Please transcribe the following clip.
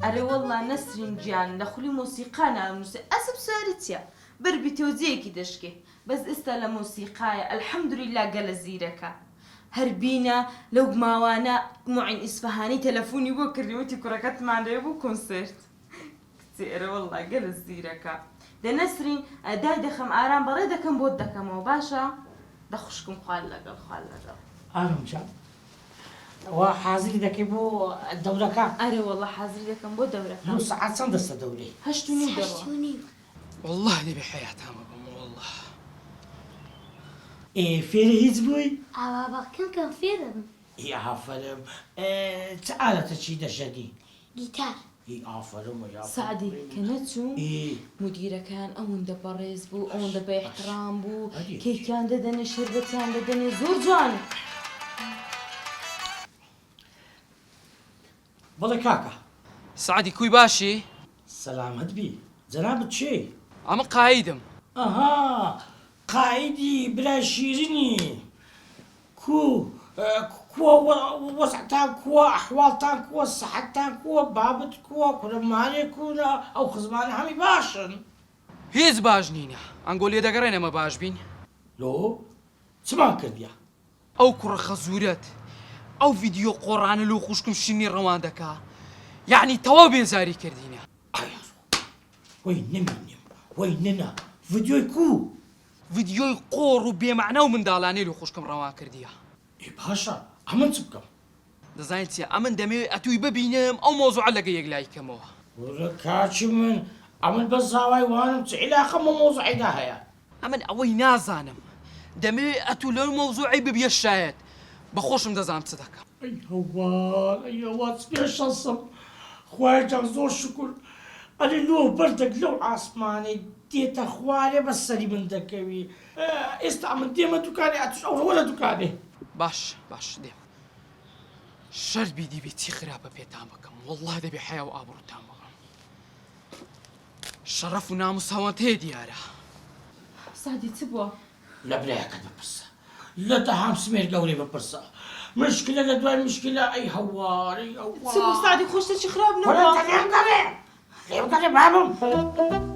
ئەرێ وەڵڵا نەسرین گیان لە خولی مۆسیقا ناونووسێ ئەسب سوارچە بربی تۆزیەکی دەشکێ بەس ئێستا لە مۆسیقایە ئەلحەمدولیلا گەلە زیرەکە هەر بینە لەو ماوانە موعین ئیسفەهانی تەلەفۆنی بۆ کردیوەتی کوڕەکەتمان لێ بوو کۆنسرت کچێ ئەرێ وەڵڵا گەلە زیرەکە دە نەسرین دای دەخەم ئارام بەڕێ دەکەم بۆت دەکەمەوە باشە دەخوشکم خوال لەگەڵ ئارام جان وا حازری دەکەی بۆ دەورەکە ئەرێ وەڵڵا حازری دەکەم بۆ دەورەکە لەو سەعات چەند دەستە دەورەی 8:30 دەڕۆ والله دەبێ حەیاتامە بم والله فێرە هیچ بووی ئاوا باکەم کەم فێرم ئافرم چ ئالەتە چی دەشەدی گیتار ئافرم سعدی کە نەچوو مدیرەکان ئەوەندە بەڕێز بوو ئەوەندە بە احترام بوو کێکیان دەدەنێ شەربەتیان دەدەنێ زۆر جوانە بەڵێ کاکە سعدی کوی باشی سەلامەت بی جەنابەت چێ ئەمە قایدم ئەها قایدی برا شیرینی کووە وەسعتان کووە ئەحواڵتان کووە سەحەتتان کووە بابت کووە کورەمانێ کوونە ئەو خزمانە هەمی باشن هیچ باش نینە ئەنگۆ لێ دەگەڕێن ئەمە باش بین لۆ چمان کردیە ئەو کوڕە خەزورەت ئەو ڤیدیۆ قۆڕانە لەو خوشکم شینی ڕەوان دەکا یعنی تەواو بێزاری کردینە وەی نەمینیم وەی نەنا ڤیدیۆی ڤیدیۆی قۆڕ و بێمەعنە و منداڵانەی لە خوشکم ڕەوان کردیە ئی باشە ئەمن چ بکەم دەزانیت چیە ئەمن دەمەوێت ئەتووی ببینم ئەو مۆزوعە لەگە یەکلایکەمەوە وەرە کاچی من ئەمن بەس زاوای وانم چ عیلاقەمە مۆزوعیدا هەیە ئەمن ئەوەی نازانم دەمەوێت ئەتوو لەو مۆزوعی ببیە شایەت بەخۆشم دەزانم چ دەکەم ئەی هەوار ئەی هەوار پێشەسم خوایەجان زۆر شکر ئەرێ لۆ بەردەک لەو ئاسمانەی دێتە خوارێ بە سەری من دەکەوی ئێستا من دێمە دوکانێ ئەتوش ئەوڕۆ وەرە دوکانێ باش دێم شەربی دیبێ چی خراپە پێتان بکەم والله دەبێ حیا و ئابڕوتان بڵم شەرەف و ناموس هەوەن هەیە دیارە سعدی چ بووە لە برایەکەت بپرسە لە دەهام سمێر گەورەی بپرسە مشکلە لە دوای مشکلە ئەی هەوار ئەی هەوار چ بوو سعدی خۆشتە چی خراپ وەرە نەبووە تەنێم گەڕێ لێم گەڕێ بابم